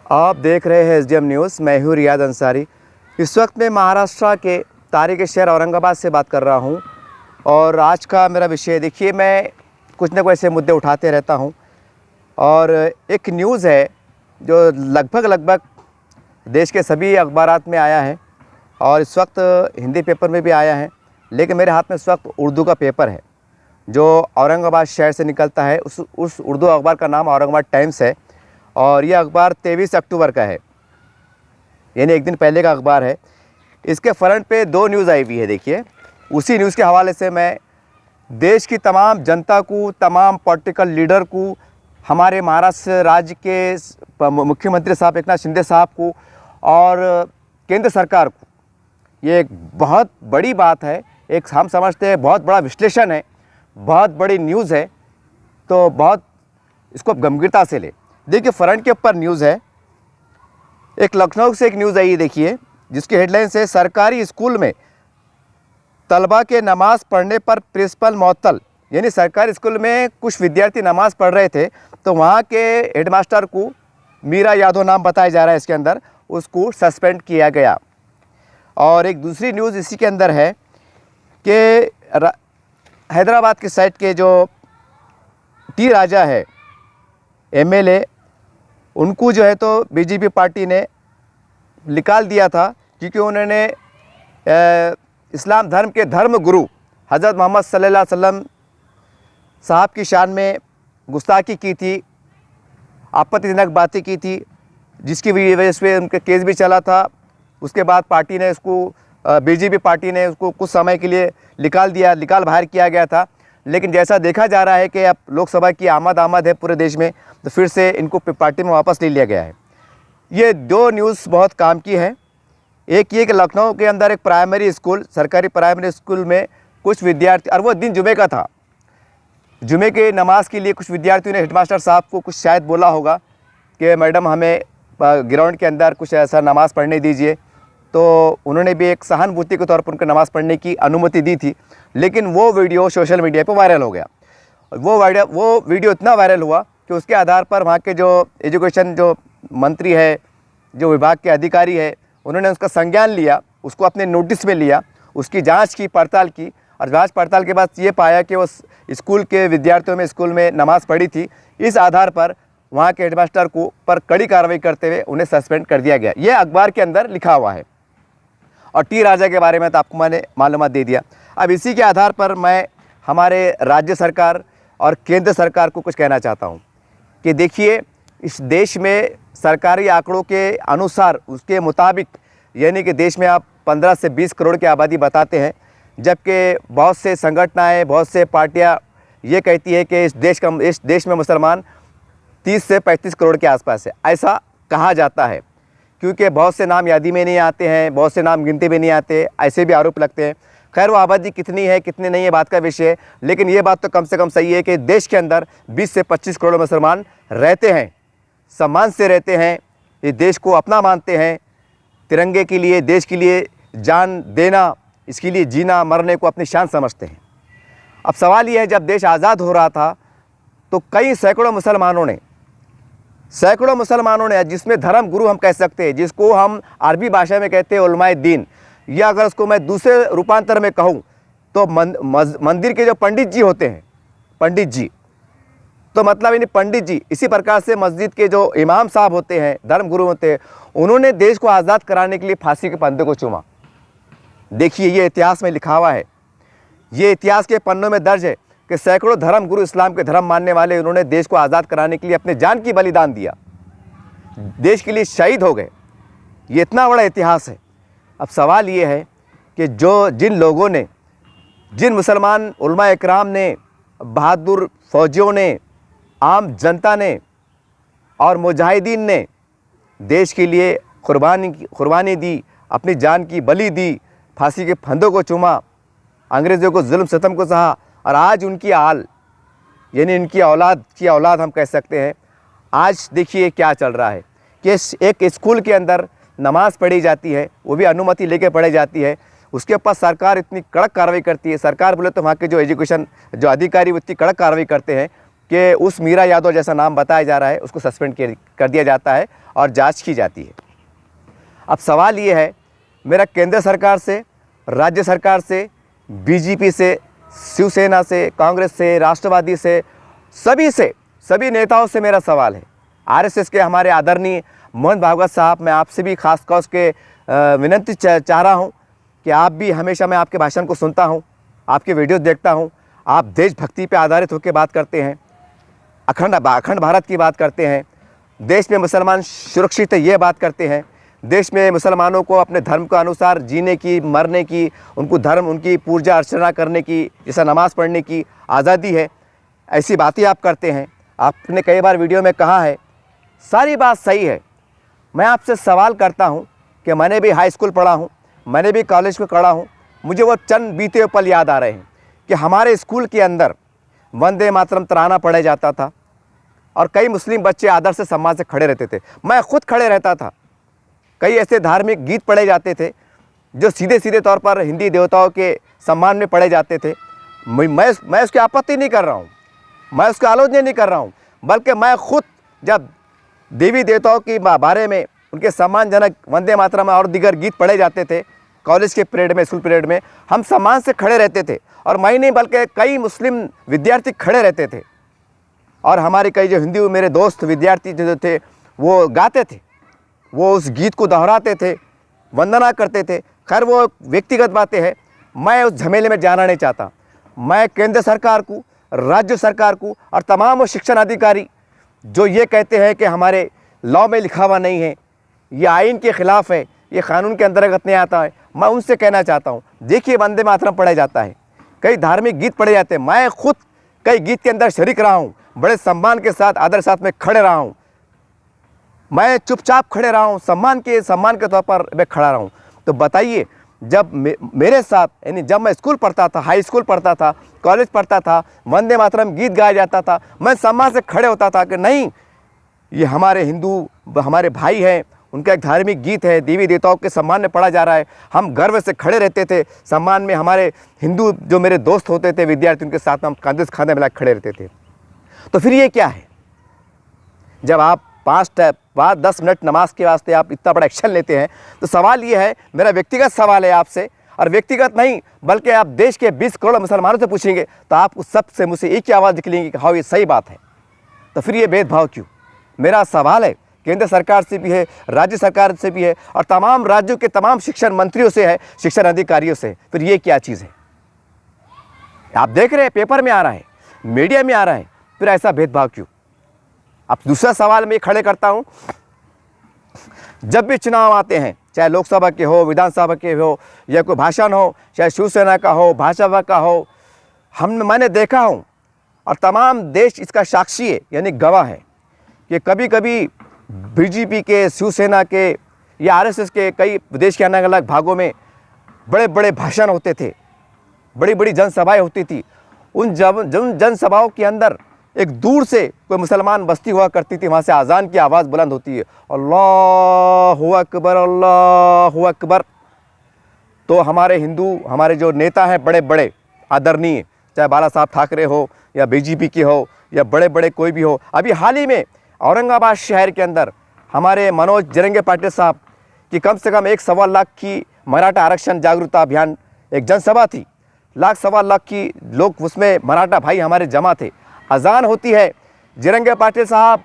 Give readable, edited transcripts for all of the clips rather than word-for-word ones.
आप देख रहे हैं एसडीएम न्यूज़। मैं हूँ रियाद अंसारी। इस वक्त मैं महाराष्ट्र के तारीख शहर औरंगाबाद से बात कर रहा हूँ और आज का मेरा विषय देखिए, मैं कुछ न कुछ ऐसे मुद्दे उठाते रहता हूँ और एक न्यूज़ है जो लगभग देश के सभी अखबारात में आया है और इस वक्त हिंदी पेपर में भी आया है, लेकिन मेरे हाथ में इस वक्त उर्दू का पेपर है जो औरंगाबाद शहर से निकलता है। उस उर्दू अखबार का नाम औरंगाबाद टाइम्स है और यह अखबार 23 अक्टूबर का है, यानी एक दिन पहले का अखबार है। इसके फ्रंट पे दो न्यूज़ आई हुई है। देखिए, उसी न्यूज़ के हवाले से मैं देश की तमाम जनता को, तमाम पॉलिटिकल लीडर को, हमारे महाराष्ट्र राज्य के मुख्यमंत्री साहब एकनाथ शिंदे साहब को और केंद्र सरकार को, ये एक बहुत बड़ी बात है। एक हम समझते हैं बहुत बड़ा विश्लेषण है, बहुत बड़ी न्यूज़ है, तो बहुत इसको गंभीरता से ले। देखिए, फ्रंट के ऊपर न्यूज़ है, एक लखनऊ से एक न्यूज़ आई है देखिए, जिसकी हेडलाइन है सरकारी स्कूल में तलबा के नमाज पढ़ने पर प्रिंसिपल मअतल। यानी सरकारी स्कूल में कुछ विद्यार्थी नमाज पढ़ रहे थे तो वहाँ के हेडमास्टर को, मीरा यादव नाम बताया जा रहा है इसके अंदर, उसको सस्पेंड किया गया। और एक दूसरी न्यूज़ इसी के अंदर है कि हैदराबाद के साइड के जो टी राजा है एमएलए, उनको जो है तो बीजेपी पार्टी ने निकाल दिया था क्योंकि उन्होंने इस्लाम धर्म के धर्म गुरु हज़रत मोहम्मद सल्लल्लाहु अलैहि वसल्लम साहब की शान में गुस्ताखी की थी, आपत्तिजनक बातें की थी, जिसकी वजह से उनके केस भी चला था। उसके बाद पार्टी ने इसको, बीजेपी पार्टी ने उसको कुछ समय के लिए निकाल बाहर किया गया था। लेकिन जैसा देखा जा रहा है कि अब लोकसभा की आमद है पूरे देश में, तो फिर से इनको पार्टी में वापस ले लिया गया है। ये दो न्यूज़ बहुत काम की है। एक ये कि लखनऊ के अंदर एक प्राइमरी स्कूल, सरकारी प्राइमरी स्कूल में कुछ विद्यार्थी, और वो दिन जुमे का था, जुमे के नमाज के लिए कुछ विद्यार्थियों ने हेडमास्टर साहब को कुछ शायद बोला होगा कि मैडम हमें ग्राउंड के अंदर कुछ ऐसा नमाज़ पढ़ने दीजिए, तो उन्होंने भी एक सहानुभूति के तौर पर उनको नमाज़ पढ़ने की अनुमति दी थी। लेकिन वो वीडियो सोशल मीडिया पर वायरल हो गया। वो वीडियो इतना वायरल हुआ कि उसके आधार पर वहाँ के जो एजुकेशन जो मंत्री है, जो विभाग के अधिकारी है, उन्होंने उसका संज्ञान लिया, उसको अपने नोटिस में लिया, उसकी जांच की, पड़ताल की, और जांच पड़ताल के बाद ये पाया कि उस स्कूल के विद्यार्थियों में स्कूल में नमाज़ पढ़ी थी। इस आधार पर वहाँ के हेडमास्टर को पर कड़ी कार्रवाई करते हुए उन्हें सस्पेंड कर दिया गया। ये अखबार के अंदर लिखा हुआ है। और टी राजा के बारे में तो आपको मैंने मालूमात दे दिया। अब इसी के आधार पर मैं हमारे राज्य सरकार और केंद्र सरकार को कुछ कहना चाहता हूँ कि देखिए, इस देश में सरकारी आंकड़ों के अनुसार, उसके मुताबिक, यानी कि देश में आप 15 से 20 करोड़ की आबादी बताते हैं, जबकि बहुत से संगठनाएं, बहुत से पार्टियां ये कहती है कि इस देश में मुसलमान 30 से 35 करोड़ के आसपास है। ऐसा कहा जाता है क्योंकि बहुत से नाम यादी में नहीं आते हैं, बहुत से नाम गिनती में नहीं आते, ऐसे भी आरोप लगते हैं। खैर, वो आबादी कितनी है कितनी नहीं है बात का विषय है, लेकिन ये बात तो कम से कम सही है कि देश के अंदर 20 से 25 करोड़ मुसलमान रहते हैं, सम्मान से रहते हैं, ये देश को अपना मानते हैं, तिरंगे के लिए, देश के लिए जान देना, इसके लिए जीना मरने को अपनी शान समझते हैं। अब सवाल ये है, जब देश आज़ाद हो रहा था तो कई सैकड़ों मुसलमानों ने, जिसमें धर्म गुरु हम कह सकते हैं, जिसको हम अरबी भाषा में कहते हैं उलमाए दीन, या अगर उसको मैं दूसरे रूपांतर में कहूँ तो मंदिर के जो पंडित जी होते हैं, पंडित जी तो मतलब यानी पंडित जी, इसी प्रकार से मस्जिद के जो इमाम साहब होते हैं, धर्म गुरु होते हैं, उन्होंने देश को आज़ाद कराने के लिए फांसी के फंदे को चूमा। देखिए, ये इतिहास में लिखा हुआ है, ये इतिहास के पन्नों में दर्ज है कि सैकड़ों धर्म गुरु, इस्लाम के धर्म मानने वाले, उन्होंने देश को आज़ाद कराने के लिए अपने जान की बलिदान दिया, देश के लिए शहीद हो गए। ये इतना बड़ा इतिहास है। अब सवाल ये है कि जिन लोगों ने, जिन मुसलमान उलमा इकराम ने, बहादुर फौजियों ने, आम जनता ने और मुजाहिदीन ने देश के लिए कुर्बानी दी, अपनी जान की बलि दी, फांसी के फंदों को चूमा, अंग्रेज़ों को जुल्म सितम को सहा, और आज उनकी हाल, यानी इनकी औलाद हम कह सकते हैं, आज देखिए क्या चल रहा है कि एक स्कूल के अंदर नमाज़ पढ़ी जाती है, वो भी अनुमति लेके पढ़ी जाती है, उसके ऊपर सरकार इतनी कड़क कार्रवाई करती है। सरकार बोले तो वहाँ के जो एजुकेशन जो अधिकारी वो इतनी कड़क कार्रवाई करते हैं, कि उस मीरा यादव जैसा नाम बताया जा रहा है उसको सस्पेंड कर दिया जाता है और जांच की जाती है। अब सवाल ये है मेरा केंद्र सरकार से, राज्य सरकार से, बीजेपी से, शिवसेना से, कांग्रेस से, राष्ट्रवादी से, सभी नेताओं से मेरा सवाल है। आरएसएस के हमारे आदरणीय मोहन भागवत साहब, मैं आपसे भी खास तौर के विनंती चाह रहा हूँ कि आप भी, हमेशा मैं आपके भाषण को सुनता हूँ, आपके वीडियो देखता हूँ, आप देशभक्ति पे आधारित होकर बात करते हैं, अखंड भारत की बात करते हैं, देश में मुसलमान सुरक्षित है ये बात करते हैं, देश में मुसलमानों को अपने धर्म के अनुसार जीने की, मरने की, उनकी पूजा अर्चना करने की, जैसा नमाज़ पढ़ने की आज़ादी है, ऐसी बातें आप करते हैं। आपने कई बार वीडियो में कहा है, सारी बात सही है। मैं आपसे सवाल करता हूं कि मैंने भी हाई स्कूल पढ़ा हूं, मैंने भी कॉलेज में पढ़ा हूं, मुझे वो चंद बीते हुए पल याद आ रहे हैं कि हमारे स्कूल के अंदर वंदे मातरम तराना पढ़ा जाता था और कई मुस्लिम बच्चे आदर से सम्मान से खड़े रहते थे। मैं खुद खड़े रहता था। कई ऐसे धार्मिक गीत पढ़े जाते थे जो सीधे तौर पर हिंदी देवताओं के सम्मान में पढ़े जाते थे। मैं उसकी आपत्ति नहीं कर रहा हूँ, मैं उसका आलोचना नहीं कर रहा हूँ, बल्कि मैं खुद जब देवी देवताओं के बारे में, उनके सम्मानजनक वंदे मातरम और दीगर गीत पढ़े जाते थे कॉलेज के पीरियड में, स्कूल पीरियड में, हम सम्मान से खड़े रहते थे। और मैं नहीं बल्कि कई मुस्लिम विद्यार्थी खड़े रहते थे और हमारे कई जो हिंदू मेरे दोस्त विद्यार्थी जो थे वो गाते थे, वो उस गीत को दोहराते थे, वंदना करते थे। खैर वो व्यक्तिगत बातें हैं, मैं उस झमेले में जाना नहीं चाहता। मैं केंद्र सरकार को, राज्य सरकार को और तमाम वो शिक्षण अधिकारी जो ये कहते हैं कि हमारे लॉ में लिखा हुआ नहीं है, ये आइन के ख़िलाफ़ है, ये कानून के अंतर्गत नहीं आता है, मैं उनसे कहना चाहता हूँ, देखिए वंदे मातरम पढ़ा जाता है, कई धार्मिक गीत पढ़े जाते हैं, मैं खुद कई गीत के अंदर शरीक रहा हूँ, बड़े सम्मान के साथ, आदर साथ में खड़े रहा हूँ, मैं चुपचाप खड़े रहा हूँ, सम्मान के तौर पर मैं खड़ा रहा हूँ। तो बताइए, जब मेरे साथ, यानी जब मैं स्कूल पढ़ता था, हाई स्कूल पढ़ता था, कॉलेज पढ़ता था, वंदे मातरम गीत गाया जाता था, मैं सम्मान से खड़े होता था कि नहीं, ये हमारे हिंदू हमारे भाई हैं, उनका एक धार्मिक गीत है, देवी देवताओं के सम्मान में पढ़ा जा रहा है, हम गर्व से खड़े रहते थे सम्मान में। हमारे हिंदू जो मेरे दोस्त होते थे विद्यार्थी, उनके साथ हम कंधे से कंधे मिला खड़े रहते थे। तो फिर ये क्या है, जब आप 5-10 मिनट नमाज के वास्ते आप इतना बड़ा एक्शन लेते हैं, तो सवाल ये है, मेरा व्यक्तिगत सवाल है आपसे, और व्यक्तिगत नहीं बल्कि आप देश के 20 करोड़ मुसलमानों से पूछेंगे तो आप उस सबसे मुझसे एक ही आवाज़ निकलेंगी कि हाँ ये सही बात है। तो फिर ये भेदभाव क्यों? मेरा सवाल है, केंद्र सरकार से भी है, राज्य सरकार से भी है, और तमाम राज्यों के तमाम शिक्षण मंत्रियों से है, शिक्षण अधिकारियों से। फिर ये क्या चीज़ है? आप देख रहे हैं, पेपर में आ रहा है, मीडिया में आ रहा है, फिर ऐसा भेदभाव क्यों? अब दूसरा सवाल मैं खड़े करता हूं, जब भी चुनाव आते हैं, चाहे लोकसभा के हो, विधानसभा के हो, या कोई भाषण हो, चाहे शिवसेना का हो, भाजपा का हो, मैंने देखा हूं और तमाम देश इसका साक्षी है, यानी गवाह है कि कभी कभी बीजेपी के, शिवसेना के या आरएसएस के कई देश के अलग अलग भागों में बड़े बड़े भाषण होते थे, बड़ी बड़ी जनसभाएं होती थी। उन जनसभाओं के अंदर एक दूर से कोई मुसलमान बस्ती हुआ करती थी, वहाँ से अजान की आवाज़ बुलंद होती है, अल्लाहु अकबर, अल्लाहु अकबर। तो हमारे हिंदू, हमारे जो नेता हैं बड़े बड़े आदरणीय, चाहे बाला साहब ठाकरे हो या बीजेपी के हो या बड़े बड़े कोई भी हो, अभी हाल ही में औरंगाबाद शहर के अंदर हमारे मनोज जरंगे पाटिल साहब की कम से कम 1.25 लाख की मराठा आरक्षण जागरूकता अभियान एक जनसभा थी, 1.25 लाख की लोग उसमें मराठा भाई हमारे जमा थे। अजान होती है, जरंगे पाटिल साहब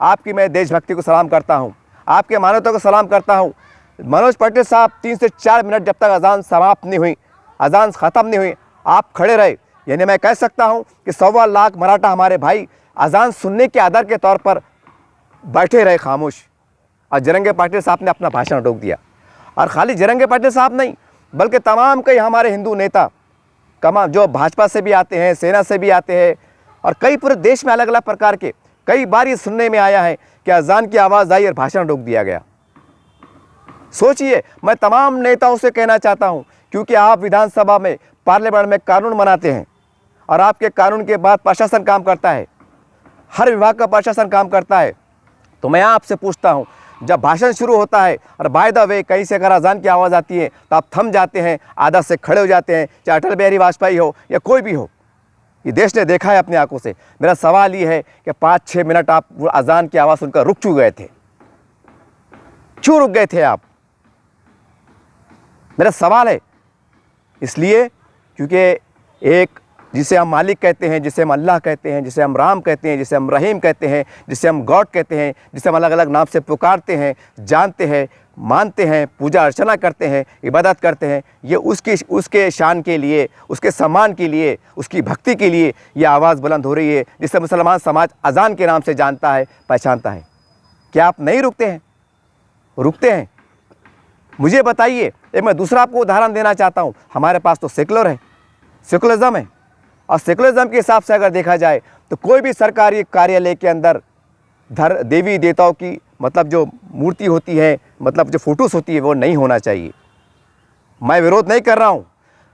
आपकी मैं देशभक्ति को सलाम करता हूं, आपके मानवता को सलाम करता हूं। मनोज पाटिल साहब 3 से 4 मिनट जब तक अजान समाप्त नहीं हुई, अजान ख़त्म नहीं हुई, आप खड़े रहे। यानी मैं कह सकता हूं कि 1.25 लाख मराठा हमारे भाई अजान सुनने के आदर के तौर पर बैठे रहे खामोश, और जरंगे पाटिल साहब ने अपना भाषण रोक दिया। और खाली जरंगे पाटिल साहब नहीं बल्कि तमाम कई हमारे हिंदू नेता जो भाजपा से भी आते हैं, सेना से भी आते हैं, और कई पूरे देश में अलग अलग प्रकार के, कई बार ये सुनने में आया है कि अजान की आवाज़ आई और भाषण रोक दिया गया। सोचिए, मैं तमाम नेताओं से कहना चाहता हूं, क्योंकि आप विधानसभा में, पार्लियामेंट में कानून बनाते हैं और आपके कानून के बाद प्रशासन काम करता है, हर विभाग का प्रशासन काम करता है। तो मैं आपसे पूछता हूं, जब भाषण शुरू होता है और बाय द वे कहीं से अगर अजान की आवाज़ आती है तो आप थम जाते हैं, आदत से खड़े हो जाते हैं, चाहे अटल बिहारी वाजपेयी हो या कोई भी हो। ये देश ने देखा है अपनी आंखों से। मेरा सवाल ये है कि 5-6 मिनट आप अजान की आवाज़ सुनकर रुक क्यों गए थे? क्यों रुक गए थे आप? मेरा सवाल है। इसलिए क्योंकि एक जिसे हम मालिक कहते हैं, जिसे हम अल्लाह कहते हैं, जिसे हम राम कहते हैं, जिसे हम रहीम कहते हैं, जिसे हम गॉड कहते हैं, जिसे हम अलग अलग नाम से पुकारते हैं, जानते हैं, मानते हैं, पूजा अर्चना करते हैं, इबादत करते हैं, ये उसके शान के लिए, उसके सम्मान के लिए, उसकी भक्ति के लिए ये आवाज़ बुलंद हो रही है, जिसे मुसलमान समाज अजान के नाम से जानता है, पहचानता है। क्या आप नहीं रुकते हैं? रुकते हैं? मुझे बताइए। एक मैं दूसरा आपको उदाहरण देना चाहता हूँ। हमारे पास तो सेकुलर है, सेकुलरिज्म है, और सेकुलरिज्म के हिसाब से अगर देखा जाए तो कोई भी सरकारी कार्यालय के अंदर देवी देवताओं की मतलब जो मूर्ति होती है, मतलब जो फोटोज़ होती है, वो नहीं होना चाहिए। मैं विरोध नहीं कर रहा हूँ,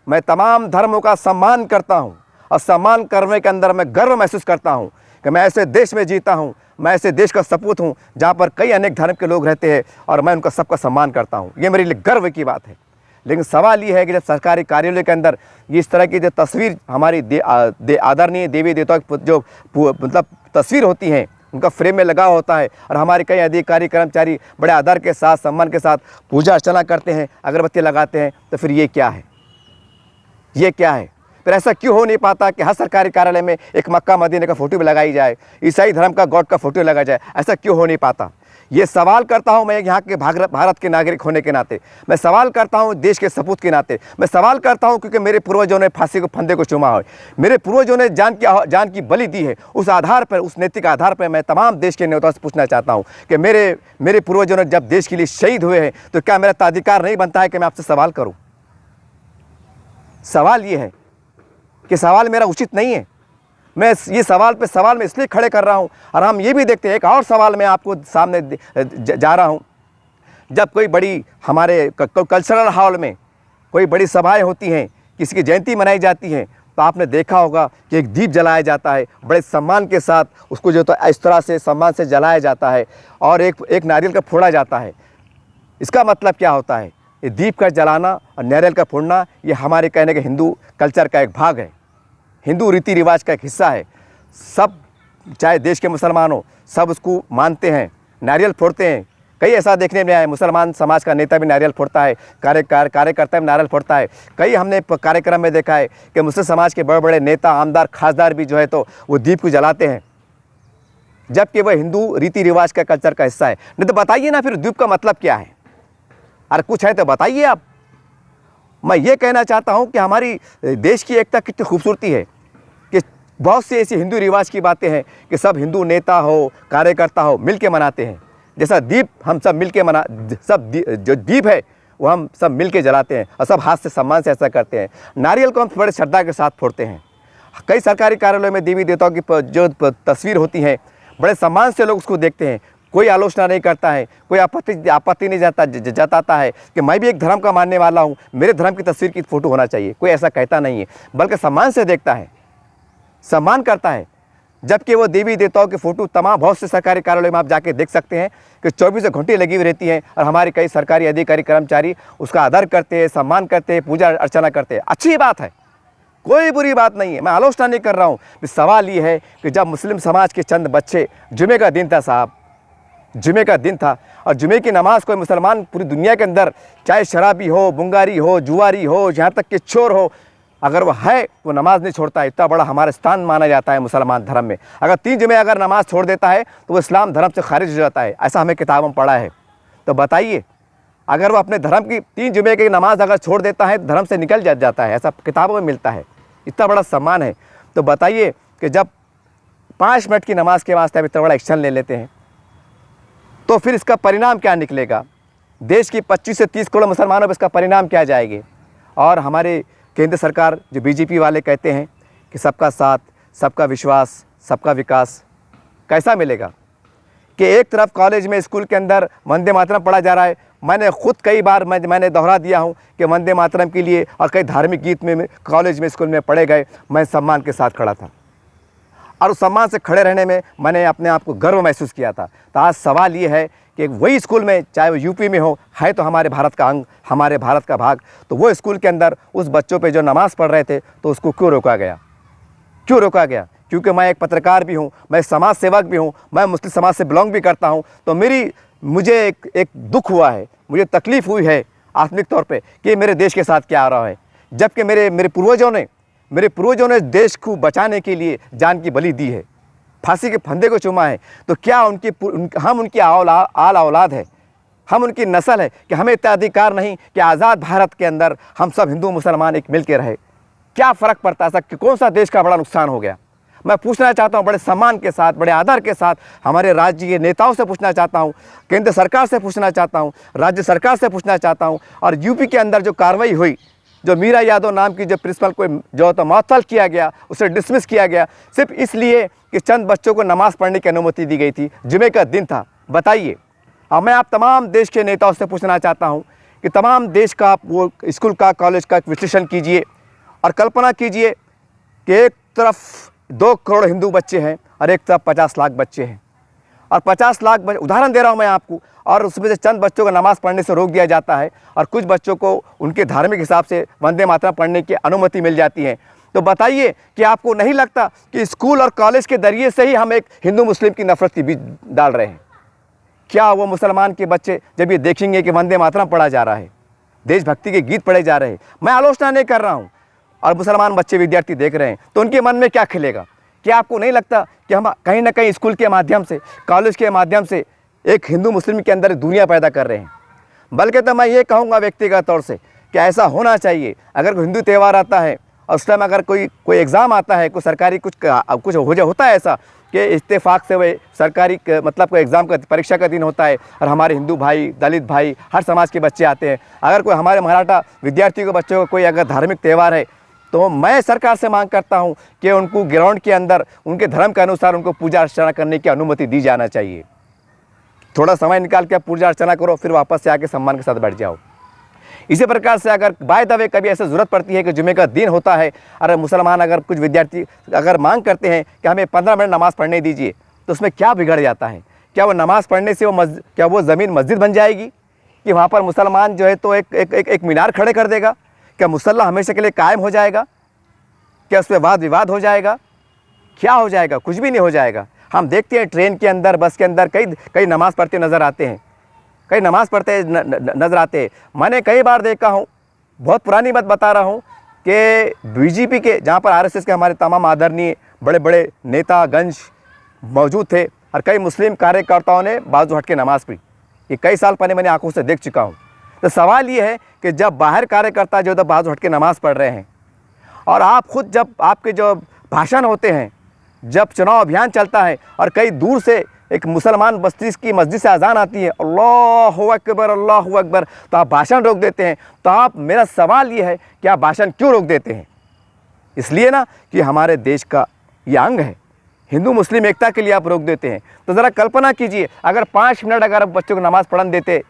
मैं तमाम धर्मों का सम्मान करता हूँ, और सम्मान करने के अंदर मैं गर्व महसूस करता हूँ कि मैं ऐसे देश में जीता हूँ, मैं ऐसे देश का सपूत हूँ जहाँ पर कई अनेक धर्म के लोग रहते हैं, और मैं उनका सबका सम्मान करता हूँ। ये मेरे लिए गर्व की बात है। लेकिन सवाल ये है कि जब सरकारी कार्यालय के अंदर इस तरह की जो तस्वीर हमारी आदरणीय देवी देवताओं की जो मतलब तस्वीर होती हैं, उनका फ्रेम में लगा होता है, और हमारे कई अधिकारी कर्मचारी बड़े आदर के साथ, सम्मान के साथ पूजा अर्चना करते हैं, अगरबत्ती लगाते हैं, तो फिर ये क्या है? ये क्या है? फिर ऐसा क्यों हो नहीं पाता कि हर सरकारी कार्यालय में एक मक्का मदीने का फ़ोटो भी लगाई जाए, ईसाई धर्म का गॉड का फ़ोटो लगाया जाए? ऐसा क्यों हो नहीं पाता? ये सवाल करता हूँ मैं यहाँ के भारत के नागरिक होने के नाते, मैं सवाल करता हूँ देश के सपूत के नाते, मैं सवाल करता हूँ क्योंकि मेरे पूर्वजों ने फांसी को फंदे को चूमा है, मेरे पूर्वजों ने जान की बलि दी है। उस आधार पर, उस नैतिक आधार पर मैं तमाम देश के नेताओं से पूछना चाहता हूँ कि मेरे पूर्वजों ने जब देश के लिए शहीद हुए हैं, तो क्या मेरा अधिकार नहीं बनता है कि मैं आपसे सवाल करूँ? सवाल ये है कि सवाल मेरा उचित नहीं है। मैं ये सवाल मैं इसलिए खड़े कर रहा हूँ। और हम ये भी देखते हैं, एक और सवाल मैं आपको सामने जा रहा हूँ। जब कोई बड़ी हमारे कल्चरल हॉल में कोई बड़ी सभाएं होती हैं, किसी की जयंती मनाई जाती है, तो आपने देखा होगा कि एक दीप जलाया जाता है, बड़े सम्मान के साथ उसको जो तो इस तरह से सम्मान से जलाया जाता है, और एक नारियल का फोड़ा जाता है। इसका मतलब क्या होता है? ये दीप का जलाना और नारियल का फोड़ना ये हमारे कहने के हिंदू कल्चर का एक भाग है, हिंदू रीति रिवाज का एक हिस्सा है। सब, चाहे देश के मुसलमान हो, सब उसको मानते हैं, नारियल फोड़ते हैं। कई ऐसा देखने में आया है, मुसलमान समाज का नेता भी नारियल फोड़ता है, कार्यकर्ता भी नारियल फोड़ता है। कई हमने कार्यक्रम में देखा है कि मुस्लिम समाज के बड़े बड़े नेता, आमदार, खासदार भी जो है तो वो दीप को जलाते हैं, जबकि वह हिंदू रीति रिवाज का कल्चर का हिस्सा है। नहीं तो बताइए ना फिर दीप का मतलब क्या है? अरे कुछ है तो बताइए आप। मैं ये कहना चाहता हूँ कि हमारी देश की एकता कितनी खूबसूरती है कि बहुत सी ऐसी हिंदू रिवाज की बातें हैं कि सब हिंदू नेता हो, कार्यकर्ता हो, मिल के मनाते हैं। जैसा दीप हम सब मिल के जो दीप है वो हम सब मिल के जलाते हैं, और सब हाथ से सम्मान से ऐसा करते हैं। नारियल को हम बड़े श्रद्धा के साथ फोड़ते हैं। कई सरकारी कार्यालयों में देवी देवताओं की जो तस्वीर होती है, बड़े सम्मान से लोग उसको देखते हैं। कोई आलोचना नहीं करता है, कोई आपत्ति नहीं जताता है कि मैं भी एक धर्म का मानने वाला हूँ, मेरे धर्म की तस्वीर की फ़ोटो होना चाहिए। कोई ऐसा कहता नहीं है, बल्कि सम्मान से देखता है, सम्मान करता है। जबकि वो देवी देवताओं की फ़ोटो तमाम बहुत से सरकारी कार्यालयों में आप जाके देख सकते हैं कि 24 घंटे लगी हुई रहती हैं, और हमारे कई सरकारी अधिकारी कर्मचारी उसका आदर करते हैं, सम्मान करते हैं, पूजा अर्चना करते हैं। अच्छी बात है, कोई बुरी बात नहीं है, मैं आलोचना नहीं कर रहा हूँ। सवाल ये है कि जब मुस्लिम समाज के चंद बच्चे, जुमे का दिन था साहब, जुमे का दिन था, और जुमे की नमाज कोई मुसलमान पूरी दुनिया के अंदर, चाहे शराबी हो, बुंगारी हो, जुआरी हो, यहाँ तक कि चोर हो, अगर वो है वो नमाज नहीं छोड़ता है। इतना बड़ा हमारा स्थान माना जाता है मुसलमान धर्म में। अगर 3 जुमे अगर नमाज छोड़ देता है तो वो इस्लाम धर्म से खारिज हो जाता है, ऐसा हमें किताबों में पढ़ा है। तो बताइए, अगर वो अपने धर्म की 3 जुमे की नमाज अगर छोड़ देता है तो धर्म से निकल जाता है, ऐसा किताबों में मिलता है। इतना बड़ा सम्मान है। तो बताइए कि जब 5 मिनट की नमाज के वास्ते इतना बड़ा एक्शन ले लेते हैं, तो फिर इसका परिणाम क्या निकलेगा? देश की 25 से 30 करोड़ मुसलमानों पर इसका परिणाम क्या जाएगी? और हमारे केंद्र सरकार जो बीजेपी वाले कहते हैं कि सबका साथ, सबका विश्वास, सबका विकास, कैसा मिलेगा? कि एक तरफ कॉलेज में, स्कूल के अंदर वंदे मातरम पढ़ा जा रहा है। मैंने खुद कई बार मैंने दोहरा दिया हूँ कि वंदे मातरम के लिए और कई धार्मिक गीत में कॉलेज में, स्कूल में पढ़े गए। मैं सम्मान के साथ खड़ा था, और उस सम्मान से खड़े रहने में मैंने अपने आप को गर्व महसूस किया था। तो आज सवाल ये है कि वही स्कूल में, चाहे वो यूपी में हो, है तो हमारे भारत का अंग, हमारे भारत का भाग, तो वो स्कूल के अंदर उस बच्चों पे जो नमाज़ पढ़ रहे थे तो उसको क्यों रोका गया? क्यों रोका गया? क्योंकि मैं एक पत्रकार भी हूँ, मैं समाज सेवक भी हूँ, मैं मुस्लिम समाज से बिलोंग भी करता हूँ। तो मुझे एक दुख हुआ है, मुझे तकलीफ़ हुई है आत्मिक तौर पे कि मेरे देश के साथ क्या आ रहा है। जबकि मेरे पूर्वजों ने देश को बचाने के लिए जान की बलि दी है, फांसी के फंदे को चूमा है। तो क्या हम उनकी आल औलाद है, हम उनकी नस्ल है कि हमें इतना अधिकार नहीं कि आज़ाद भारत के अंदर हम सब हिंदू मुसलमान एक मिल के रहे? क्या फ़र्क पड़ता है? ऐसा कौन सा देश का बड़ा नुकसान हो गया? मैं पूछना चाहता हूँ बड़े सम्मान के साथ, बड़े आदर के साथ हमारे राज्य के नेताओं से पूछना चाहता हूँ, केंद्र सरकार से पूछना चाहता हूँ, राज्य सरकार से पूछना चाहता हूँ। और यूपी के अंदर जो कार्रवाई हुई, जो मीरा यादव नाम की जो प्रिंसिपल को जो तो मुअत्तल किया गया, उसे डिसमिस किया गया सिर्फ इसलिए कि चंद बच्चों को नमाज़ पढ़ने की अनुमति दी गई थी, जुमे का दिन था। बताइए। अब मैं आप तमाम देश के नेताओं से पूछना चाहता हूँ कि तमाम देश का वो स्कूल का, कॉलेज का विश्लेषण कीजिए और कल्पना कीजिए कि एक तरफ 2 करोड़ हिंदू बच्चे हैं और एक तरफ 50 लाख बच्चे हैं। और 50 लाख उदाहरण दे रहा हूँ मैं आपको, और उसमें से चंद बच्चों को नमाज़ पढ़ने से रोक दिया जाता है और कुछ बच्चों को उनके धार्मिक हिसाब से वंदे मातरम पढ़ने की अनुमति मिल जाती है। तो बताइए कि आपको नहीं लगता कि स्कूल और कॉलेज के ज़रिए से ही हम एक हिंदू मुस्लिम की नफरत की बीज डाल रहे हैं? क्या वो मुसलमान के बच्चे जब ये देखेंगे कि वंदे मातरम पढ़ा जा रहा है, देशभक्ति के गीत पढ़े जा रहे हैं, मैं आलोचना नहीं कर रहा हूँ, और मुसलमान बच्चे विद्यार्थी देख रहे हैं, तो उनके मन में क्या खिलेगा? क्या आपको नहीं लगता कि हम कहीं ना कहीं स्कूल के माध्यम से, कॉलेज के माध्यम से एक हिंदू मुस्लिम के अंदर दुनिया पैदा कर रहे हैं? बल्कि तो मैं ये कहूँगा व्यक्तिगत तौर से कि ऐसा होना चाहिए। अगर कोई हिंदू त्यौहार आता है और उस टाइम अगर कोई एग्ज़ाम आता है, कोई सरकारी कुछ होता है ऐसा कि इत्तेफाक से वह सरकारी मतलब कोई एग्ज़ाम का परीक्षा का दिन होता है और हमारे हिंदू भाई, दलित भाई, हर समाज के बच्चे आते हैं, अगर कोई हमारे मराठा विद्यार्थियों के बच्चों का कोई अगर धार्मिक त्यौहार है, तो मैं सरकार से मांग करता हूं कि उनको ग्राउंड के अंदर उनके धर्म के अनुसार उनको पूजा अर्चना करने की अनुमति दी जाना चाहिए। थोड़ा समय निकाल के पूजा अर्चना करो, फिर वापस से आके सम्मान के साथ बैठ जाओ। इसी प्रकार से अगर बाय द वे कभी ऐसा ज़रूरत पड़ती है कि जुमे का दिन होता है, अगर मुसलमान अगर कुछ विद्यार्थी अगर मांग करते हैं कि हमें 15 मिनट नमाज़ पढ़ने दीजिए, तो उसमें क्या बिगड़ जाता है? क्या वो नमाज़ पढ़ने से क्या वो ज़मीन मस्जिद बन जाएगी कि वहाँ पर मुसलमान जो है तो एक मीनार खड़े कर देगा? क्या मुसल्ला हमेशा के लिए कायम हो जाएगा? क्या उस पर वाद विवाद हो जाएगा? क्या हो जाएगा? कुछ भी नहीं हो जाएगा। हम देखते हैं ट्रेन के अंदर, बस के अंदर कई नमाज़ पढ़ते नज़र आते हैं, कई नमाज़ पढ़ते नज़र आते हैं। मैंने कई बार देखा हूँ, बहुत पुरानी बात बता रहा हूँ कि बीजेपी के जहाँ पर आरएसएस के हमारे तमाम आदरणीय बड़े बड़े नेतागंज मौजूद थे और कई मुस्लिम कार्यकर्ताओं ने बाजू हट के नमाज़ पढ़ी। ये कई साल पहले मैंने आंखों से देख चुका हूँ। तो सवाल ये है कि जब बाहर कार्यकर्ता जो बाजू हट के नमाज़ पढ़ रहे हैं और आप खुद जब आपके जो भाषण होते हैं, जब चुनाव अभियान चलता है और कई दूर से एक मुसलमान बस्ती की मस्जिद से अजान आती है, अल्लाहु अकबर अल्लाहु अकबर, तो आप भाषण रोक देते हैं। तो मेरा सवाल ये है कि आप भाषण क्यों रोक देते हैं? इसलिए ना कि हमारे देश का ये अंग है, हिंदू मुस्लिम एकता के लिए आप रोक देते हैं। तो ज़रा कल्पना कीजिए, अगर 5 मिनट अगर आप बच्चों को नमाज़ पढ़ने देते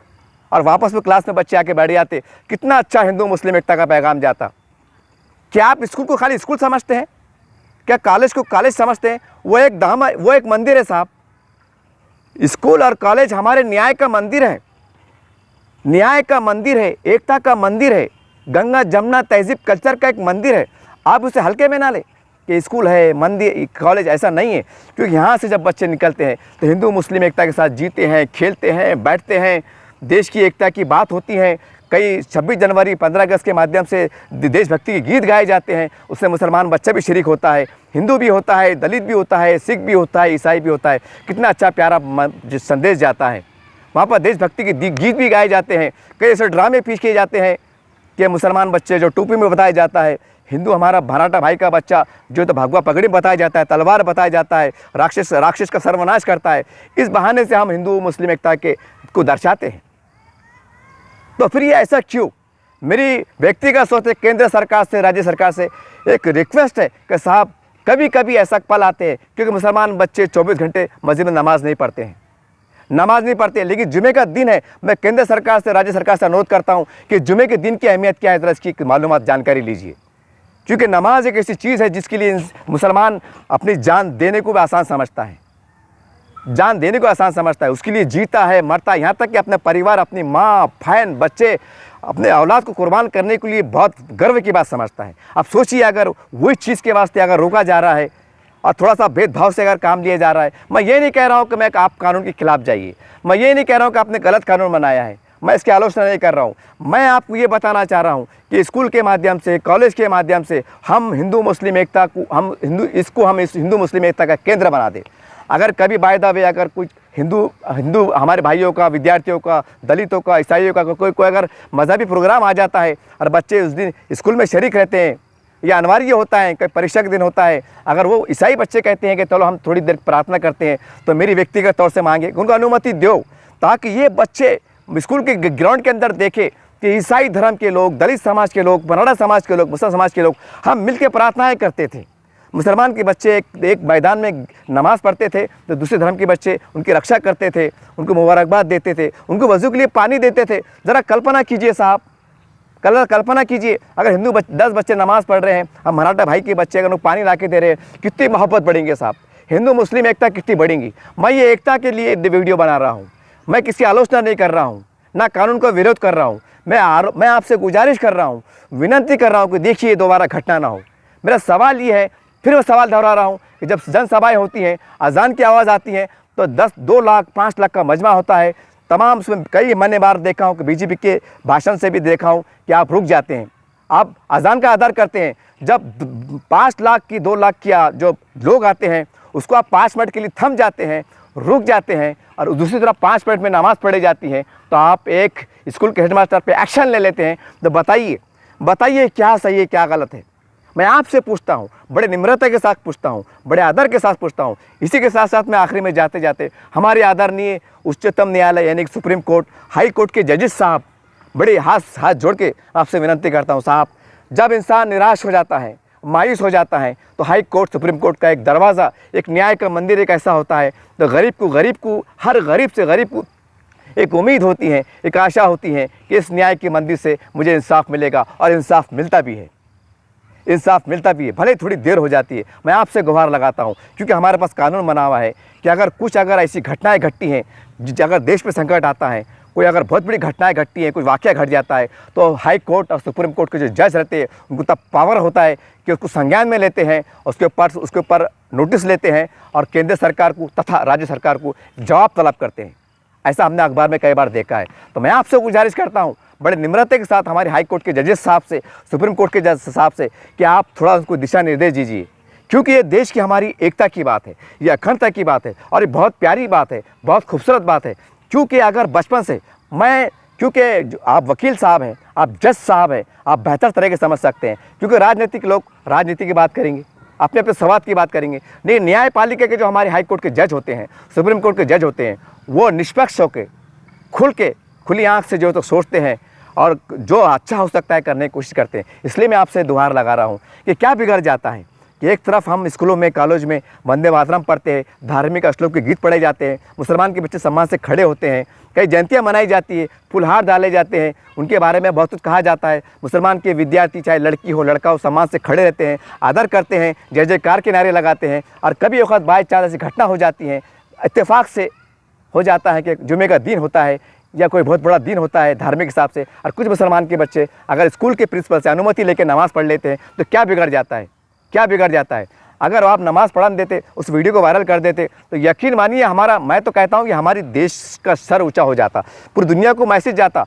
और वापस में क्लास में बच्चे आके बैठ जाते, कितना अच्छा हिंदू मुस्लिम एकता का पैगाम जाता। क्या आप स्कूल को खाली स्कूल समझते हैं? क्या कॉलेज को कॉलेज समझते हैं? वो एक मंदिर है साहब। स्कूल और कॉलेज हमारे न्याय का मंदिर है, न्याय का मंदिर है, एकता का मंदिर है, गंगा जमुना तहजीब कल्चर का एक मंदिर है। आप उसे हल्के में ना लें कि स्कूल है, मंदिर, कॉलेज, ऐसा नहीं है। क्योंकि यहाँ से जब बच्चे निकलते हैं तो हिंदू मुस्लिम एकता के साथ जीते हैं, खेलते हैं, बैठते हैं, देश की एकता की बात होती है। कई 26 जनवरी 15 अगस्त के माध्यम से देशभक्ति के गीत गाए जाते हैं, उससे मुसलमान बच्चा भी शरीक होता है, हिंदू भी होता है, दलित भी होता है, सिख भी होता है, ईसाई भी होता है। कितना अच्छा प्यारा संदेश जाता है। वहाँ पर देशभक्ति के गीत भी गाए जाते हैं। कई ऐसे ड्रामे पेश किए जाते हैं कि मुसलमान बच्चे जो टोपी में बताया जाता है, हिंदू हमारा मराठा भाई का बच्चा जो तो भगवा पगड़ी बताया जाता है, तलवार बताया जाता है, राक्षस का सर्वनाश करता है। इस बहाने से हम हिंदू मुस्लिम एकता को दर्शाते हैं। तो फिर ये ऐसा क्यों? मेरी व्यक्तिगत सोच है, केंद्र सरकार से, राज्य सरकार से एक रिक्वेस्ट है कि साहब कभी कभी ऐसा पल आते हैं क्योंकि मुसलमान बच्चे 24 घंटे मस्जिद में नमाज नहीं पढ़ते हैं, लेकिन जुमे का दिन है। मैं केंद्र सरकार से, राज्य सरकार से अनुरोध करता हूँ कि जुमे के दिन की अहमियत क्या है, ज़रा इसकी मालूमात जानकारी लीजिए। क्योंकि नमाज एक ऐसी चीज़ है जिसके लिए मुसलमान अपनी जान देने को भी आसान समझता है। जान देने को आसान समझता है, उसके लिए जीता है, मरता है, यहाँ तक कि अपने परिवार, अपनी माँ, बहन, बच्चे, अपने औलाद को कुर्बान करने के लिए बहुत गर्व की बात समझता है। अब सोचिए अगर वही चीज़ के वास्ते अगर रोका जा रहा है और थोड़ा सा भेदभाव से अगर काम लिया जा रहा है, मैं ये नहीं कह रहा हूँ कि आप कानून के खिलाफ जाइए, मैं ये नहीं कह रहा हूँ कि आपने गलत कानून बनाया है, मैं इसकी आलोचना नहीं कर रहा हूँ। मैं आपको ये बताना चाह रहा हूँ कि स्कूल के माध्यम से, कॉलेज के माध्यम से हम हिंदू मुस्लिम एकता को इस हिंदू मुस्लिम एकता का केंद्र बना दें। अगर कभी बाय द वे अगर कुछ हिंदू हमारे भाइयों का, विद्यार्थियों का, दलितों का, ईसाइयों का कोई अगर मजहबी प्रोग्राम आ जाता है और बच्चे उस दिन स्कूल में शरीक रहते हैं, या अनिवार्य होता है, कोई परीक्षा के दिन होता है, अगर वो ईसाई बच्चे कहते हैं कि चलो हम थोड़ी देर प्रार्थना करते हैं, तो मेरी व्यक्तिगत तौर से मांगे उनको अनुमति दो, ताकि ये बच्चे स्कूल के ग्राउंड के अंदर देखे कि ईसाई धर्म के लोग, दलित समाज के लोग, मराठा समाज के लोग, मुस्लिम समाज के लोग हम मिलकर प्रार्थनाएं करते थे। मुसलमान के बच्चे एक मैदान में नमाज़ पढ़ते थे तो दूसरे धर्म के बच्चे उनकी रक्षा करते थे, उनको मुबारकबाद देते थे, उनको वज़ू के लिए पानी देते थे। ज़रा कल्पना कीजिए साहब, कल्पना कीजिए अगर 10 बच्चे नमाज़ पढ़ रहे हैं, हम मराठा भाई के बच्चे अगर पानी ला के दे रहे हैं, कितनी मोहब्बत बढ़ेंगे साहब, हिंदू मुस्लिम एकता कितनी बढ़ेंगी। मैं ये एकता के लिए वीडियो बना रहा हूँ, मैं किसी आलोचना नहीं कर रहा हूँ, ना कानून का विरोध कर रहा हूँ। मैं आपसे गुजारिश कर रहा हूँ, विनंती कर रहा हूँ कि देखिए दोबारा घटना ना हो। मेरा सवाल ये है, फिर वो सवाल दोहरा रहा हूँ कि जब जनसभाएँ होती हैं, अजान की आवाज़ आती है, तो 2 लाख 5 लाख का मजमा होता है, तमाम उसमें कई मैंने बार देखा हूँ कि बीजेपी के भाषण से भी देखा हूँ कि आप रुक जाते हैं, आप अजान का आदर करते हैं। जब 5 लाख की 2 लाख की जो लोग आते हैं उसको आप 5 मिनट के लिए थम जाते हैं, रुक जाते हैं, और दूसरी तरफ 5 मिनट में नमाज़ पढ़ी जाती है, तो आप एक स्कूल के हेडमास्टर पे एक्शन ले लेते हैं। तो बताइए क्या सही है, क्या गलत है। मैं आपसे पूछता हूँ, बड़े निम्रता के साथ पूछता हूँ, बड़े आदर के साथ पूछता हूँ। इसी के साथ साथ मैं आखिरी में जाते जाते हमारे आदरणीय उच्चतम न्यायालय यानी कि सुप्रीम कोर्ट, हाई कोर्ट के जजेस साहब, बड़े हाथ जोड़ के आपसे विनती करता हूँ साहब, जब इंसान निराश हो जाता है, मायूस हो जाता है, तो हाई कोर्ट, सुप्रीम कोर्ट का एक दरवाज़ा, एक न्याय का मंदिर एक ऐसा होता है, तो गरीब को हर गरीब से गरीब को एक उम्मीद होती है, एक आशा होती है कि इस न्याय के मंदिर से मुझे इंसाफ मिलेगा, और इंसाफ मिलता भी है, इंसाफ मिलता भी है, भले थोड़ी देर हो जाती है। मैं आपसे गुहार लगाता हूँ, क्योंकि हमारे पास कानून बना हुआ है कि अगर ऐसी घटनाएं घटती हैं, अगर देश में संकट आता है, कोई अगर बहुत बड़ी घटनाएं घटती हैं, कोई वाक़या घट जाता है, तो हाई कोर्ट और सुप्रीम कोर्ट के जो जज रहते हैं उनको तब पावर होता है कि उसको संज्ञान में लेते हैं, उसके ऊपर नोटिस लेते हैं, और केंद्र सरकार को तथा राज्य सरकार को जवाब तलब करते हैं। ऐसा हमने अखबार में कई बार देखा है। तो मैं आपसे गुजारिश करता हूँ बड़े निम्रता के साथ हमारे हाई कोर्ट के जजेस साहब से, सुप्रीम कोर्ट के जज साहब से, कि आप थोड़ा उनको दिशा निर्देश दीजिए, क्योंकि ये देश की हमारी एकता की बात है, ये अखंडता की बात है, और ये बहुत प्यारी बात है, बहुत खूबसूरत बात है। क्योंकि अगर बचपन से क्योंकि आप वकील साहब हैं, आप जज साहब हैं, आप बेहतर तरह के समझ सकते हैं, क्योंकि राजनीतिक लोग राजनीति की बात करेंगे, अपने अपने सवाल की बात करेंगे, नहीं न्यायपालिका के जो हमारे हाई कोर्ट के जज होते हैं, सुप्रीम कोर्ट के जज होते हैं, वो निष्पक्ष होकर खुली आंख से जो तो सोचते हैं, और जो अच्छा हो सकता है करने की कोशिश करते हैं। इसलिए मैं आपसे दुहार लगा रहा हूँ कि क्या बिगड़ जाता है कि एक तरफ हम स्कूलों में, कॉलेज में वंदे मातरम पढ़ते हैं, धार्मिक श्लोक के गीत पढ़े जाते हैं, मुसलमान के बच्चे सम्मान से खड़े होते हैं, कई जयंतियाँ मनाई जाती है, फुलहार डाले जाते हैं, उनके बारे में बहुत कुछ कहा जाता है। मुसलमान के विद्यार्थी चाहे लड़की हो लड़का हो सम्मान से खड़े रहते हैं, आदर करते हैं, जय जयकार के नारे लगाते हैं। और कभी वक्त बाई चांस ऐसी घटना हो जाती है, इत्तेफाक से हो जाता है कि जुमे का दिन होता है या कोई बहुत बड़ा दिन होता है धार्मिक हिसाब से, और कुछ मुसलमान के बच्चे अगर स्कूल के प्रिंसिपल से अनुमति लेकर नमाज़ पढ़ लेते हैं, तो क्या बिगड़ जाता है, क्या बिगड़ जाता है। अगर आप नमाज़ पढ़ा देते, उस वीडियो को वायरल कर देते, तो यकीन मानिए मैं तो कहता हूँ कि हमारी देश का सर ऊंचा हो जाता, पूरी दुनिया को मैसेज जाता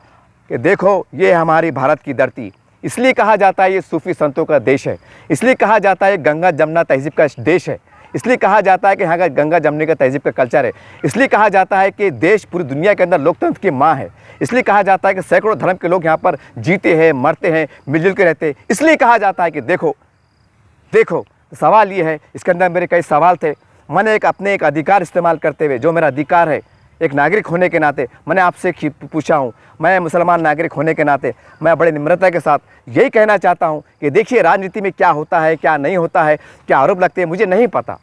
कि देखो ये हमारी भारत की धरती। इसलिए कहा जाता है ये सूफी संतों का देश है, इसलिए कहा जाता है गंगा जमुना तहजीब का देश है, इसलिए कहा जाता है कि यहाँ का गंगा जमने का तहजीब का कल्चर है, इसलिए कहा जाता है कि देश पूरी दुनिया के अंदर लोकतंत्र की माँ है, इसलिए कहा जाता है कि सैकड़ों धर्म के लोग यहाँ पर जीते हैं, मरते हैं, मिलजुल के रहते हैं। इसलिए कहा जाता है कि देखो सवाल ये है, इसके अंदर मेरे कई सवाल थे। मैंने अपने एक अधिकार इस्तेमाल करते हुए, जो मेरा अधिकार है एक नागरिक होने के नाते, मैंने आपसे पूछा हूँ, मैं मुसलमान नागरिक होने के नाते मैं बड़े निम्रता के साथ यही कहना चाहता हूँ कि देखिए राजनीति में क्या होता है, क्या नहीं होता है, क्या आरोप लगते हैं, मुझे नहीं पता।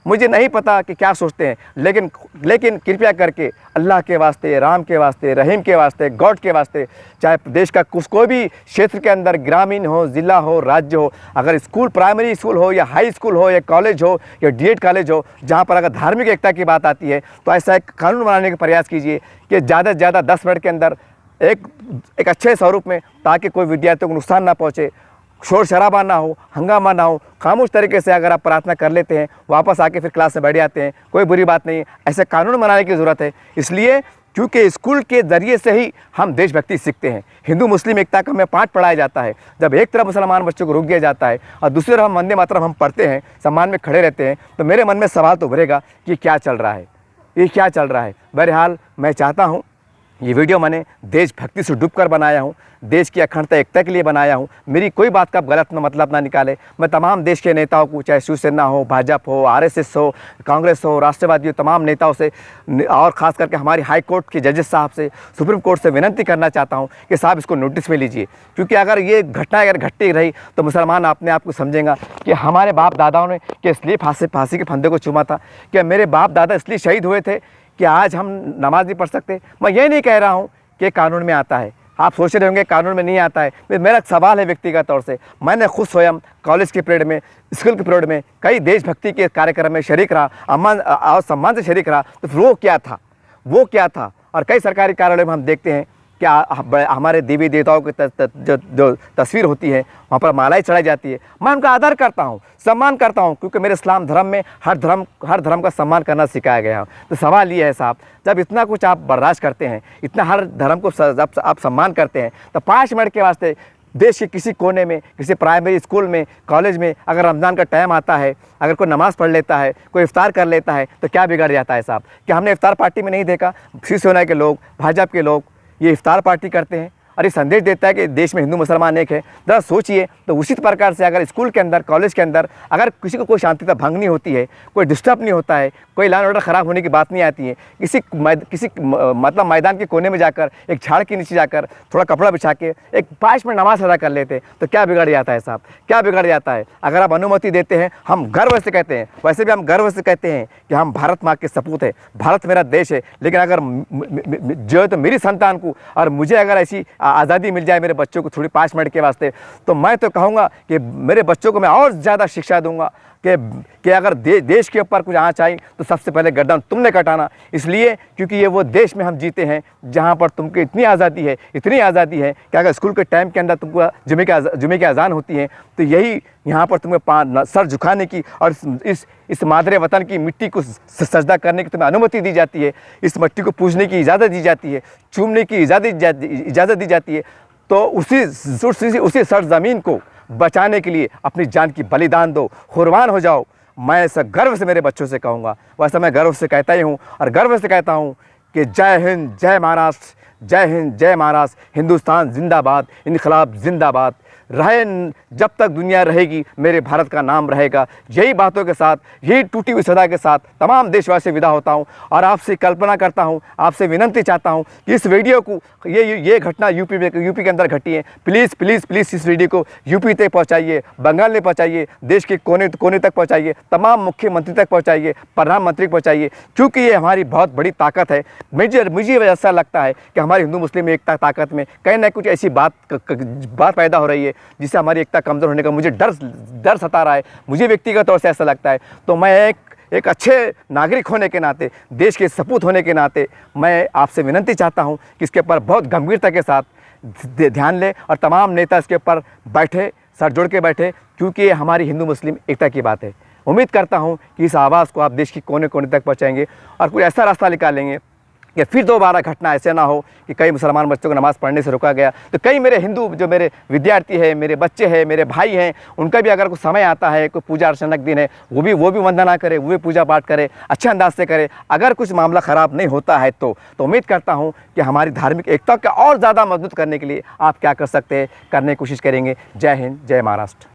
मुझे नहीं पता कि क्या सोचते हैं, लेकिन कृपया करके अल्लाह के वास्ते, राम के वास्ते, रहीम के वास्ते, गॉड के वास्ते, चाहे देश का कोई भी क्षेत्र के अंदर, ग्रामीण हो, ज़िला हो, राज्य हो, अगर स्कूल, प्राइमरी स्कूल हो या हाई स्कूल हो या कॉलेज हो या डीएड कॉलेज हो, जहाँ पर अगर धार्मिक एकता की बात आती है तो ऐसा एक कानून बनाने का प्रयास कीजिए कि ज़्यादा से ज़्यादा 10 मिनट के अंदर एक अच्छे स्वरूप में, ताकि कोई विद्यार्थियों को नुकसान ना पहुँचे, शोर शराबा ना हो, हंगामा ना हो, खामोश तरीके से अगर आप प्रार्थना कर लेते हैं, वापस आके फिर क्लास में बैठ जाते हैं, कोई बुरी बात नहीं है। ऐसे कानून बनाने की ज़रूरत है, इसलिए क्योंकि स्कूल के ज़रिए से ही हम देशभक्ति सीखते हैं। हिंदू मुस्लिम एकता का हमें पाठ पढ़ाया जाता है। जब एक तरफ मुसलमान बच्चों को रोक दिया जाता है और दूसरी तरफ हम वंदे मातरम हम पढ़ते हैं, सम्मान में खड़े रहते हैं, तो मेरे मन में सवाल तो उभरेगा कि क्या चल रहा है, ये क्या चल रहा है। बहरहाल मैं चाहता हूँ, ये वीडियो मैंने देशभक्ति से डूबकर बनाया हूँ, देश की अखंडता एकता के लिए बनाया हूँ। मेरी कोई बात का गलत मतलब ना निकाले। मैं तमाम देश के नेताओं को, चाहे शिवसेना हो, भाजपा हो, आरएसएस हो, कांग्रेस हो, राष्ट्रवादी हो, तमाम नेताओं से और ख़ास करके हमारी हाई कोर्ट के जजेस साहब से, सुप्रीम कोर्ट से विनती करना चाहता हूँ कि साहब इसको नोटिस में लीजिए, क्योंकि अगर ये घटना अगर घटती रही तो मुसलमान अपने आप को समझेगा कि हमारे बाप दादाओं ने कि इसलिए फांसी के फंदे को चूमा था, कि मेरे बाप दादा इसलिए शहीद हुए थे कि आज हम नमाज नहीं पढ़ सकते। मैं ये नहीं कह रहा हूँ कि कानून में आता है, आप सोच रहे होंगे कानून में नहीं आता है। मेरा सवाल है व्यक्तिगत तौर से, मैंने खुद स्वयं कॉलेज के पीरियड में, स्कूल के पीरियड में कई देशभक्ति के कार्यक्रम में शरीक रहा, अम्मान और सम्मान से शरीक रहा, तो वो क्या था। और कई सरकारी कार्यालयों में हम देखते हैं कि हमारे देवी देवताओं की जो तस्वीर होती है, वहाँ पर मालाएं चढ़ाई जाती है। मैं उनका आदर करता हूँ, सम्मान करता हूँ, क्योंकि मेरे इस्लाम धर्म में हर धर्म का सम्मान करना सिखाया गया है। तो सवाल ये है साहब, जब इतना कुछ आप बर्दाश्त करते हैं, इतना हर धर्म को जब आप सम्मान करते हैं, तो 5 मिनट के वास्ते देश के किसी कोने में, किसी प्राइमरी स्कूल में, कॉलेज में अगर रमज़ान का टाइम आता है, अगर कोई नमाज़ पढ़ लेता है, कोई इफ्तार कर लेता है, तो क्या बिगड़ जाता है साहब? क्या हमने इफ्तार पार्टी में नहीं देखा शिवसेना के लोग, भाजपा के लोग ये इफ्तार पार्टी करते हैं और ये संदेश देता है कि देश में हिंदू मुसलमान एक है। ज़रा सोचिए, तो उसी प्रकार से अगर स्कूल के अंदर, कॉलेज के अंदर अगर किसी को कोई शांति भंग नहीं होती है, कोई डिस्टर्ब नहीं होता है, कोई लॉ एंड ऑर्डर ख़राब होने की बात नहीं आती है, किसी मतलब मैदान के कोने में जाकर, एक झाड़ के नीचे जाकर थोड़ा कपड़ा बिछा के एक 5 मिनट नमाज अदा कर लेते, तो क्या बिगड़ जाता है साहब? क्या बिगड़ जाता है? अगर आप अनुमति देते हैं, हम गर्व से कहते हैं, वैसे भी हम गर्व से कहते हैं कि हम भारत माँ के सपूत है, भारत मेरा देश है, लेकिन अगर जो है तो मेरी संतान को और मुझे अगर ऐसी आज़ादी मिल जाए मेरे बच्चों को थोड़ी 5 मिनट के वास्ते, तो मैं तो कहूँगा कि मेरे बच्चों को मैं और ज़्यादा शिक्षा दूंगा कि अगर देश के ऊपर कुछ आँच आई तो सबसे पहले गर्दन तुमने कटाना। इसलिए क्योंकि ये वो देश में हम जीते हैं जहाँ पर तुमको इतनी आज़ादी है कि अगर स्कूल के टाइम के अंदर तुमको जुमे की अजान होती है, तो यही यहाँ पर तुम्हें सर झुकाने की और इस मादरे वतन की मिट्टी को सजदा करने की तुम्हें अनुमति दी जाती है, इस मिट्टी को पूजने की इजाज़त दी जाती है, चूमने की इजाज़त दी जाती है। तो उसी सरज़मीन को बचाने के लिए अपनी जान की बलिदान दो, कुर्बान हो जाओ। मैं ऐसा गर्व से मेरे बच्चों से कहूँगा, वैसा मैं गर्व से कहता ही हूँ और गर्व से कहता हूँ कि जय हिंद, जय महाराष्ट्र, जय हिंद, जय महाराष्ट्र, हिंदुस्तान जिंदाबाद, इनकलाब जिंदाबाद रहे। जब तक दुनिया रहेगी मेरे भारत का नाम रहेगा। यही बातों के साथ, यही टूटी हुई सदा के साथ तमाम देशवासी विदा होता हूं और आपसे कल्पना करता हूं, आपसे विनंती चाहता हूं कि इस वीडियो को, ये घटना यूपी के अंदर घटी है, प्लीज़ प्लीज़ प्लीज़ इस वीडियो को यूपी तक पहुँचाइए, बंगाल में पहुँचाइए, देश के कोने तक पहुँचाइए, तमाम मुख्यमंत्री तक पहुँचाइए, प्रधानमंत्री को पहुँचाइए, क्योंकि ये हमारी बहुत बड़ी ताकत है। मुझे ऐसा लगता है कि हमारी हिंदू मुस्लिम एकता ताकत में कहीं ना कुछ ऐसी बात पैदा हो रही है जिससे हमारी एकता कमज़ोर होने का मुझे डर सता रहा है। मुझे व्यक्तिगत तौर से ऐसा लगता है। तो मैं एक अच्छे नागरिक होने के नाते, देश के सपूत होने के नाते मैं आपसे विनंती चाहता हूं कि इसके ऊपर बहुत गंभीरता के साथ ध्यान लें और तमाम नेता इसके ऊपर बैठे, सर जोड़ के बैठे, क्योंकि ये हमारी हिंदू मुस्लिम एकता की बात है। उम्मीद करता हूँ कि इस आवाज़ को आप देश के कोने कोने तक पहुँचाएंगे और कुछ ऐसा रास्ता निकालेंगे कि फिर दोबारा घटना ऐसे ना हो कि कई मुसलमान बच्चों को नमाज़ पढ़ने से रोका गया। तो कई मेरे हिंदू जो मेरे विद्यार्थी हैं, मेरे बच्चे हैं, मेरे भाई हैं, उनका भी अगर कोई समय आता है, कोई पूजा अर्चना का दिन है, वो भी वंदना करे, वो भी पूजा पाठ करे, अच्छे अंदाज से करे। अगर कुछ मामला ख़राब नहीं होता है तो उम्मीद करता हूँ कि हमारी धार्मिक एकता को और ज़्यादा मजबूत करने के लिए आप क्या कर सकते हैं, करने की कोशिश करेंगे। जय हिंद, जय महाराष्ट्र।